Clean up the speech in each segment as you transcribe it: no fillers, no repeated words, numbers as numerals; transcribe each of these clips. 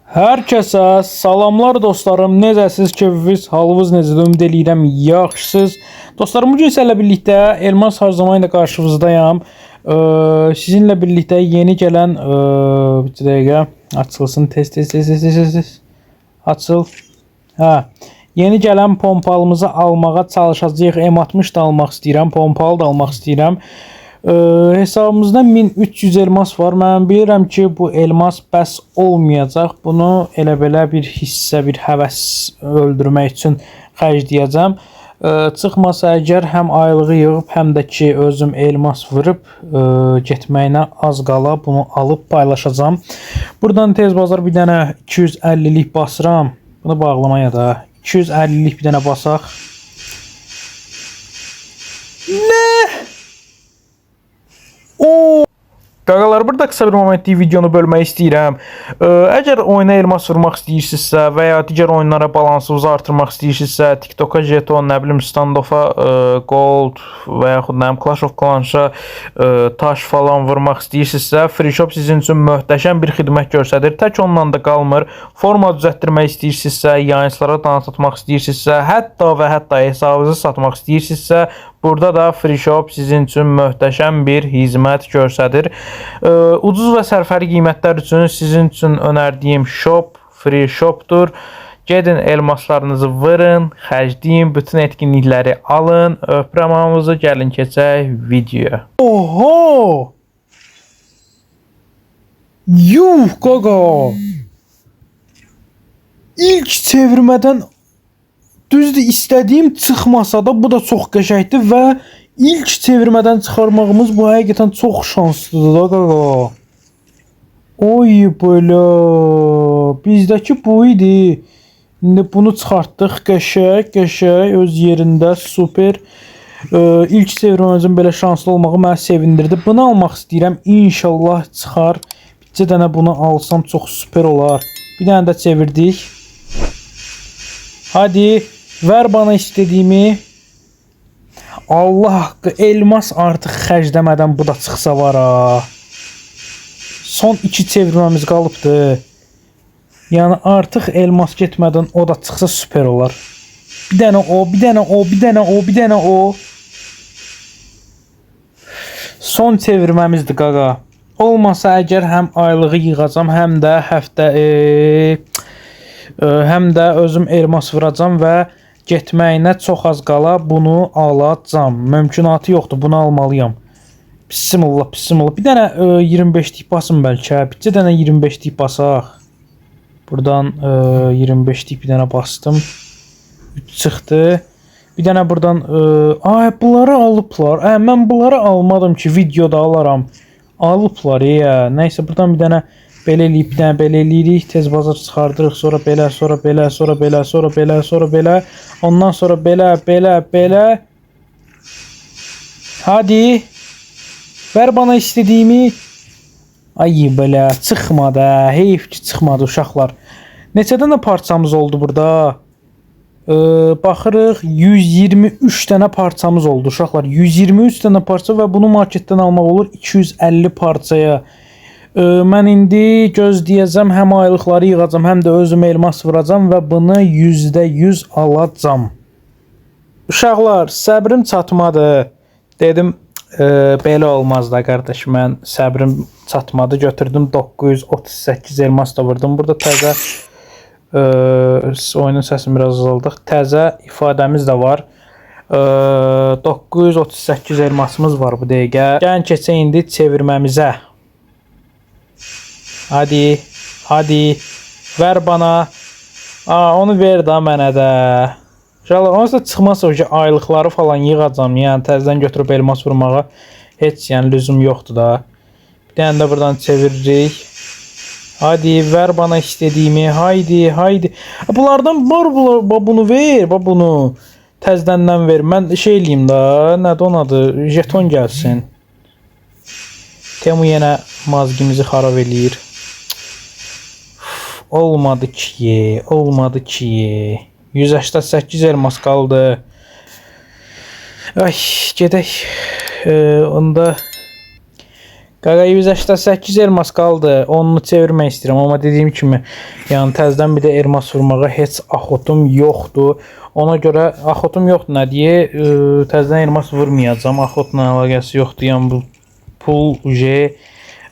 Herkese salamlar dostlarım. Necəsiz, keyfiniz, halınız necədir? Ümid edirəm yaxşısınız. Dostlarım, bugün sizlərlə birlikdə Elmas Hər zaman ilə qarşınızdayam. Sizinlə birlikdə yeni gələn bir dəqiqə açılsın, tez. Açıl. Hə. Yeni gələn pompalımızı almağa çalışacağıq. M60 da almaq istəyirəm, pompalı da almaq istəyirəm. Hesabımızda 1300 elmas var. Mən bilirəm ki, bu elmas bəs olmayacaq. Bunu elə belə bir hissə, bir həvəs öldürmək üçün xərcləyəcəm. Çıxmasa əgər həm aylığı yığıb, həm də ki özüm elmas vurub getməyinə az qala bunu alıb paylaşacağam. Buradan tez bazar bir dənə 250-lik basıram. Bunu bağlamaya da 250-lik bir dənə basaq. Nə? Qaqalar, burada qısa bir momentli videonu bölmək istəyirəm. Əgər oyuna elmas vurmaq istəyirsinizsə və ya digər oyunlara balansınızı artırmaq istəyirsinizsə, TikToka jeton, nə bilim standoffa gold və yaxud nə bilim Clash of Clans'a taş falan vurmaq istəyirsinizsə, Free Shop sizin üçün möhtəşəm bir xidmət göstərir. Tək onunla da qalmır. Forma düzəltdirmək istəyirsinizsə, yayıncılara donat atmaq istəyirsinizsə, hətta hesabınızı satmaq istəyirsinizsə, burada da Free Shop sizin üçün möhtəşəm bir xidmət göstərir. Ucuz və sərfəli qiymətlər üçün sizin üçün önərdiyim shop Free Shop'dur. Gedin elmaslarınızı vurun, xərcləyin, bütün etkinlikləri alın. Öpürəm, gəlin keçək videoya. Oho! Yuh qaqa! İlk çevirmədən düzdür, istədiyim çıxmasa da bu da çox qəşəngdir və ilk çevirmədən çıxarmağımız bu həqiqətən çox şanslıdır da qaqa. Oy belə. Bizdəki bu idi. İndi bunu çıxartdıq, qəşəng öz yerində, super. İlk çevirməmizin belə şanslı olmağı məni sevindirdi. Bunu almaq istəyirəm. İnşallah çıxar. Bir dənə bunu alsam çox super olar. Bir dənə də çevirdik. Hadi. Ver bana istədiyimi. Allah haqqı, elmas artıq xərcləmədən bu da çıxsa var ha. Son 2 çevirməmiz qalıbdı. Yəni artıq elmas getmədən o da çıxsa süper olar. Bir dənə o. Son çevirməmizdir qaqa. Olmasa əgər həm aylığı yığacam, həm də həm də özüm elmas vuracam və getməyinə çox az qala bunu alacam. Mümkünatı yoxdur, bunu almalıyam. Bismillah. Bir dənə 25'lik basın bəlkə. Bir dənə 25'lik basaq. Buradan 25'lik bir dənə bastım. 3 çıxdı. Bir dənə buradan bunları alıblar. Mən bunları almadım ki, videoda alaram. Alıblar ya. Nəysə, buradan bir dənə belə eləyib, bir dənə belə eləyirik. Tez bazar çıxardırıq. Sonra belə, sonra belə. Ondan sonra belə. Hadi. Ver bana istədiyimi. Ay belə, çıxmadı. Heyf ki, çıxmadı uşaqlar. Neçə dənə parçamız oldu burada? Baxırıq, 123 dənə parçamız oldu uşaqlar. 123 dənə parça və bunu marketdən almaq olur 250 parçaya. Mən indi gözləyəcəm, həm aylıqları yığacam, həm də özüm elmas vuracam və bunu %100 alacam. Uşaqlar, səbrim çatmadı. Dedim, belə olmaz da qardaş, mən səbrim çatmadı. Götürdüm 938 elmas da vurdum. Burada təzə oyunun səsini biraz azaldıq. Təzə ifadəmiz də var. 938 elmasımız var bu dəqiqə. Gəlin keçək indi çevirməmizə. Hadi. Ver bana. Onu ver da mənə də. Uşaqlar, onsa çıxmasa o ki, aylıqları falan yığacam. Yəni təzədən götürüb elmas vurmağa heç lüzum yoxdur da. Bir dənə də buradan çeviririk. Hadi, ver bana istədiyimi. Haydi. Bunlardan var, bunu ver. Bunu təzədən ver. Mən şey eləyim da. Nədir onun adı? Jeton gəlsin. Temu yenə mazgimizi xarab eləyir. Olmadı ki. 188 elmas qaldı. Ay, gedək. Onda Qaqa 188 elmas qaldı. Onu çevirmək istəyirəm, amma dediyim kimi, yəni təzədən bir də elmas vurmağa heç axotum yoxdur. Ona görə axotum yoxdur nə deyə, təzədən elmas vurmayacağam. Axotla əlaqəsi yoxdur. Yəni bu pul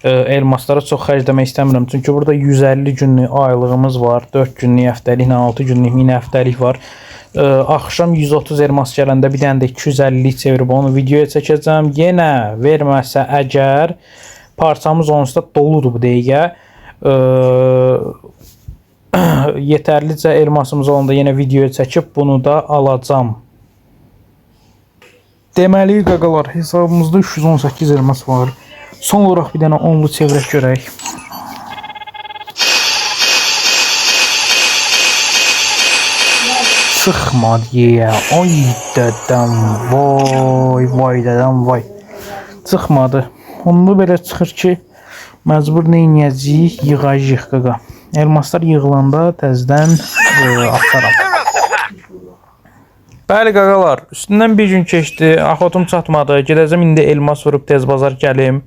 elmaslara çox xərcləmək istəmirəm. Çünki burada 150 günlük aylığımız var, 4 günlük, həftəlik, 6 günlük, mini həftəlik var. Axşam 130 elmas gələndə bir dənə də 250 çevirib onu videoya çəkəcəm. Yenə verməsə əgər parçamız onsuz da doludur bu dəqiqə. Yetərlicə elmasımız olanda yenə videoya çəkib bunu da alacağam. Deməli qaqalar, hesabımızda 318 elmas var. Son olaraq bir dənə onlu çevirək görək. Sıxma deyə. Ay dədəm, vay dədəm, vay. Çıxmadı. Onda belə çıxır ki, məcbur neynəyəcəyik? Yığacağıq qaqa. Elmaslar yığılanda təzədən atarım. Bəli qaqalar, üstündən bir gün keçdi. Axotum çatmadı. Gedəcəm indi elmas vurub tez bazar gəlim.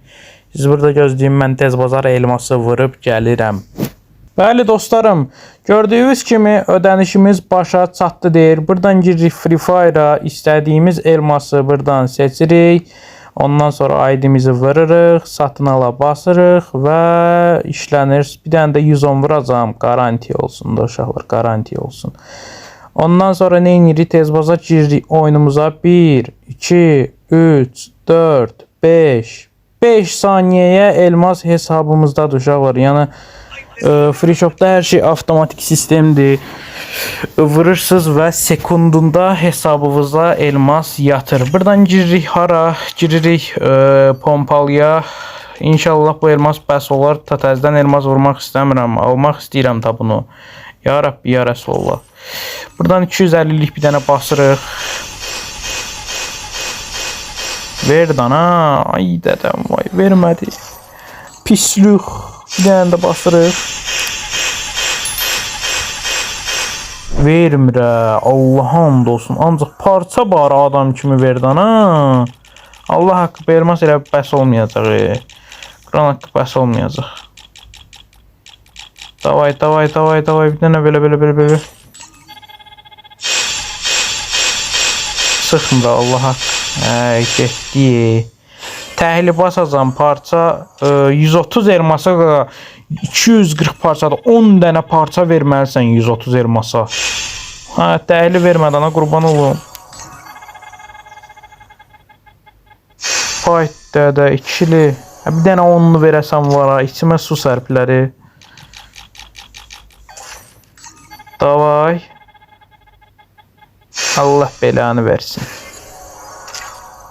Siz burada gözləyin, mən tez bazar elması vurub gəlirəm. Bəli dostlarım, gördüyünüz kimi ödənişimiz başa çatdı deyir. Buradan giririk Free Fire'a, istədiyimiz elması buradan seçirik. Ondan sonra ID'mizi vururuq, satın ala basırıq və işlənir. Bir dənə də 110 vuracağım, garanti olsun da uşaqlar, garanti olsun. Ondan sonra nə edirik? Tez bazar giririk oyunumuza. 1, 2, 3, 4, 5. 5 saniyəyə elmas hesabımızdadır uşaqlar. Yəni Free Shop'da hər şey avtomatik sistemdir. Vurursunuz və sekundunda hesabınıza elmas yatır. Buradan giririk hara? Giririk pompalıya. İnşallah bu elmas bəs olar. Təzədən elmas vurmaq istəmirəm. Almaq istəyirəm da bunu. Ya Rabbi, ya Rəsulullah. Buradan 250'lik bir dənə basırıq. Ver dana. Ay dədəm, vay, vermədi. Pislük. Bir dənə də basırıq. Vermirə. Allah hamd olsun. Ancaq parça barı adam kimi verdi ana. Allah haqqı elmas elə bəs olmayacaq. Quran haqqı bəs olmayacaq. Davay. Bir dənə belə. Sıxmır Allah haqqı. Getdi. Təhli basacağım parça 130 elmasa 240 parçada 10 dənə parça verməlisən 130 elmasa. Təhli vermədən qurban olum. Faytdə də ikili. Bir dənə 10'lu verəsən var, içimə su sərpləri. Davay. Allah belanı versin.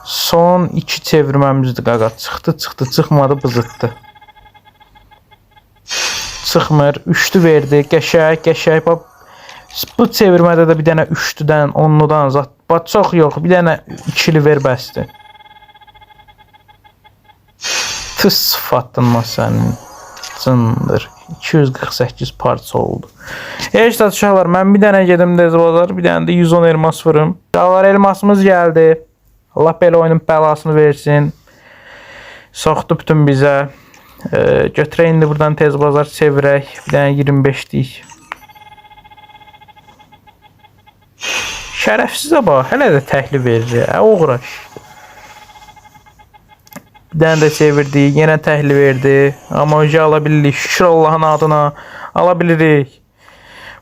Son 2 çevirməmizdir qaqa. Çıxdı, çıxmadı, bızıtdı. Çıxmır, 3'lü verdi. Qəşəng. Bu çevirmədə də bir dənə 3'lüdən, 10'ludan zat. Bax çox yox, bir dənə 2'li ver bəsdir. Tıs sıfatınma sənin. Cındır. 248 parça oldu. Heç də uşaqlar, mən bir dənə gedim tez bazar, bir dənə də 110 elmas vurum. Uşaqlar, elmasımız gəldi. Allah belə oyunun bəlasını versin. Soxdu bütün bizə. Götürək indi buradan tez bazar çevirək. Bir dənə 25'lik. Şərəfsizə bax, hələ də təhli verir. Uğraş. Bir dənə də çevirdi, yenə təhli verdi. Amma önce ala bilirik. Şükür Allah'ın adına ala bilirik.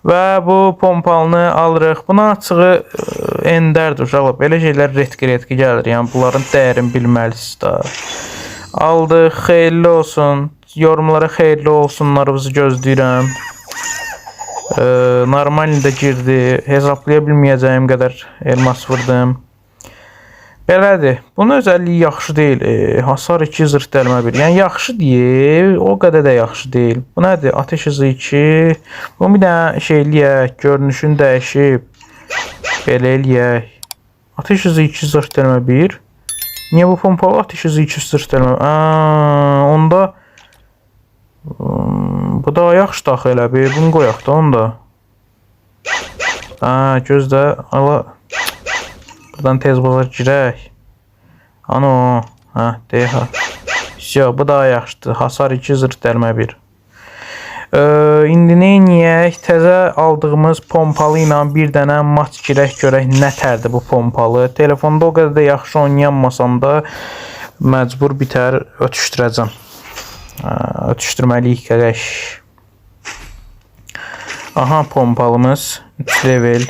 Və bu pompalını alırıq. Buna açığı endərdir uşaqlar. Belə şeylər retki gəlir. Yəni bunların dəyərini bilməlisiniz da. Aldıq, xeyirli olsun. Yorumlara xeyirli olsunlarınızı gözləyirəm. Normaldə girdi. Hesablaya bilməyəcəyim qədər elmas vurdum. Belədir. Bunun özəlliyi yaxşı deyil. Hasar 2, zırh dəlmə 1. Yəni yaxşı deyil, o qədər də yaxşı deyil. Bu nədir? Ateş hızı 2. Bu bir dənə şey eləyək. Görünüşünü dəyişib. Belə eləyək. Ateş hızı 2, zırh dəlmə 1. Niyə bu pompalı ateş hızı 2, zırh dəlmə 1? Onda bu da yaxşı daxil elə bir. Bunu qoyaq da onda. Gözlə. Buradan tez bazar girək. Ano. DH. Vəsiyo, bu daha yaxşıdır. Hasar 2, zırh dəlmə 1. İndi neyniyək? Təzə aldığımız pompalı ilə bir dənə maç girək görək nə tərdir bu pompalı. Telefonda o qədər də yaxşı oynayanmasam da məcbur bitər ötüşdürəcəm. Ötüşdürməliyik qardaş. Aha, pompalımız 3 level.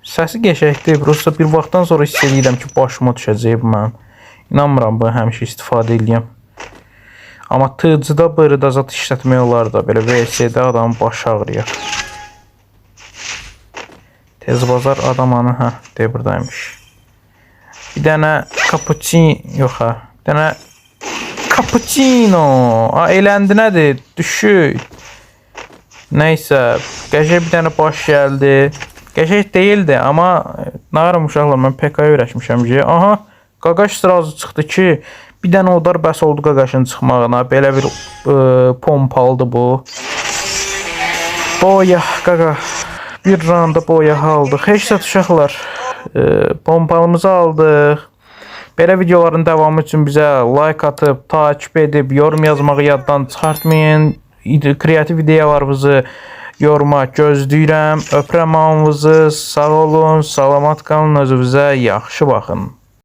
Səsi qəşəkdir. Prosta bir vaxtdan sonra hiss edirəm ki, başıma düşəcək bu mənim. İnanmıram bu həmişə istifadə edəyəm. Amma TC-da BR-da zat işlətmək olar da. Belə VS-də adamın başı ağrıyır. Tez bazar adam anı. Hə, de buradaymış. Bir dənə cappuccino. Yox ha. Bir dənə cappuccino. Eləndi nədir? Düşük. Nəysə. Qəşək bir dənə baş gəldi. Qəşək deyildi. Amma nə qaram uşaqlar, mən PK-ya öyrəşmişəm ki. Aha. Qaqaş sırası çıxdı ki, bir dənə odar bəs oldu qaqaşın çıxmağına. Belə bir pompalıdır bu. Boya qaqa. Bir randa boya aldıq. Heç də uşaqlar. Pompalımızı aldıq. Belə videoların davamı üçün bizə like atıb, takip edib, yorum yazmağı yaddan çıxartmayın. Kreativ ideyalarınızı yoruma gözləyirəm. Öpürəm hamınızı. Sağ olun, salamat qalın, özünüzə yaxşı baxın.